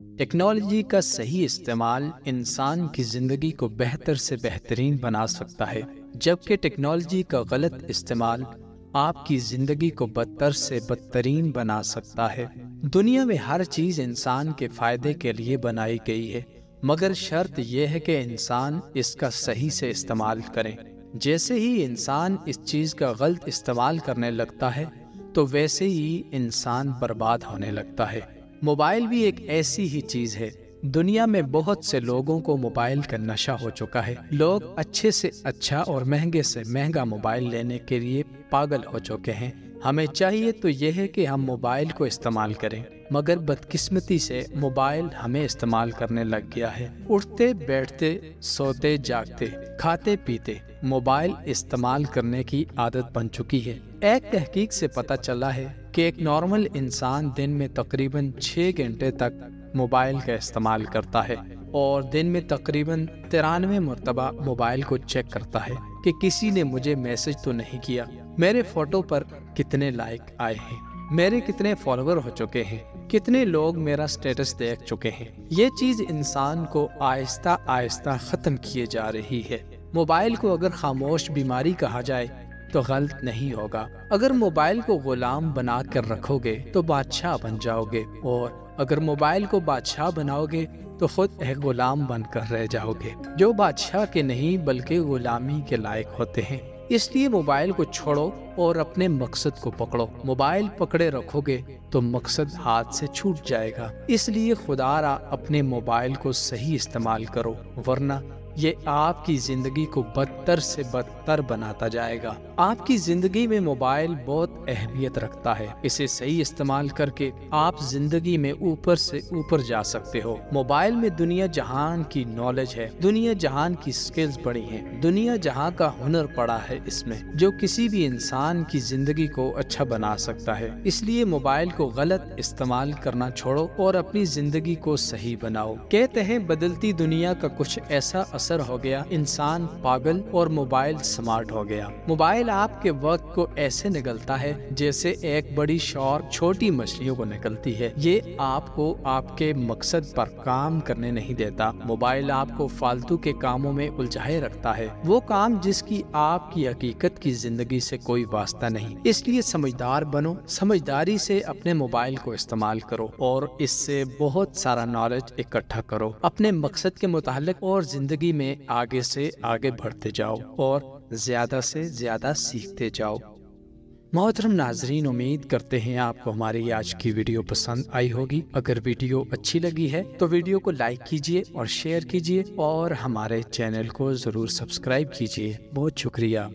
Technology का सही इस्तेमाल इंसान की ज़िंदगी को बेहतर से बेहतरीन बना सकता है, जबकि टेक्नोलॉजी का गलत इस्तेमाल आपकी ज़िंदगी को बदतर से बदतरीन बना सकता है। दुनिया में हर चीज़ इंसान के फ़ायदे के लिए बनाई गई है, मगर शर्त यह है कि इंसान इसका सही से इस्तेमाल करे। जैसे ही इंसान इस चीज़ का गलत इस्तेमाल करने लगता है, तो वैसे ही इंसान बर्बाद होने लगता है। मोबाइल भी एक ऐसी ही चीज है। दुनिया में बहुत से लोगों को मोबाइल का नशा हो चुका है। लोग अच्छे से अच्छा और महंगे से महंगा मोबाइल लेने के लिए पागल हो चुके हैं। हमें चाहिए तो यह है कि हम मोबाइल को इस्तेमाल करें, मगर बदकिस्मती से मोबाइल हमें इस्तेमाल करने लग गया है। उठते बैठते, सोते जागते, खाते पीते मोबाइल इस्तेमाल करने की आदत बन चुकी है। एक तहकीक से पता चला है कि एक नॉर्मल इंसान दिन में तकरीबन 6 घंटे तक मोबाइल का इस्तेमाल करता है और दिन में तकरीबन 93 मरतबा मोबाइल को चेक करता है कि किसी ने मुझे मैसेज तो नहीं किया, मेरे फोटो पर कितने लाइक आए हैं, मेरे कितने फॉलोवर हो चुके हैं, कितने लोग मेरा स्टेटस देख चुके हैं। ये चीज इंसान को आहिस्ता आहिस्ता खत्म किए जा रही है। मोबाइल को अगर खामोश बीमारी कहा जाए तो गलत नहीं होगा। अगर मोबाइल को गुलाम बना कर रखोगे तो बादशाह बन जाओगे, और अगर मोबाइल को बादशाह बनाओगे तो खुद एक गुलाम बनकर रह जाओगे, जो बादशाह के नहीं बल्कि गुलामी के लायक होते हैं। इसलिए मोबाइल को छोड़ो और अपने मकसद को पकड़ो। मोबाइल पकड़े रखोगे तो मकसद हाथ से छूट जाएगा। इसलिए खुदारा अपने मोबाइल को सही इस्तेमाल करो, वरना ये आपकी जिंदगी को बदतर से बदतर बनाता जाएगा। आपकी जिंदगी में मोबाइल बहुत अहमियत रखता है। इसे सही इस्तेमाल करके आप जिंदगी में ऊपर से ऊपर जा सकते हो। मोबाइल में दुनिया जहान की नॉलेज है, दुनिया जहान की स्किल्स पड़ी हैं, दुनिया जहां का हुनर पड़ा है इसमें, जो किसी भी इंसान की जिंदगी को अच्छा बना सकता है। इसलिए मोबाइल को गलत इस्तेमाल करना छोड़ो और अपनी जिंदगी को सही बनाओ। कहते हैं बदलती दुनिया का कुछ ऐसा असर हो गया, इंसान पागल और मोबाइल स्मार्ट हो गया। मोबाइल आपके वक्त को ऐसे निगलता है जैसे एक बड़ी शार्क छोटी मछलियों को निगलती है। ये आपको आपके मकसद पर काम करने नहीं देता। मोबाइल आपको फालतू के कामों में उलझाए रखता है, वो काम जिसकी आपकी हकीकत की जिंदगी से कोई वास्ता नहीं। इसलिए समझदार बनो, समझदारी से अपने मोबाइल को इस्तेमाल करो और इससे बहुत सारा नॉलेज इकट्ठा करो। अपने मकसद के मुतालिक और जिंदगी में आगे से आगे बढ़ते जाओ और ज्यादा से ज्यादा सीखते जाओ। मोहतरम नाजरीन, उम्मीद करते हैं आपको हमारी आज की वीडियो पसंद आई होगी। अगर वीडियो अच्छी लगी है तो वीडियो को लाइक कीजिए और शेयर कीजिए और हमारे चैनल को जरूर सब्सक्राइब कीजिए। बहुत शुक्रिया।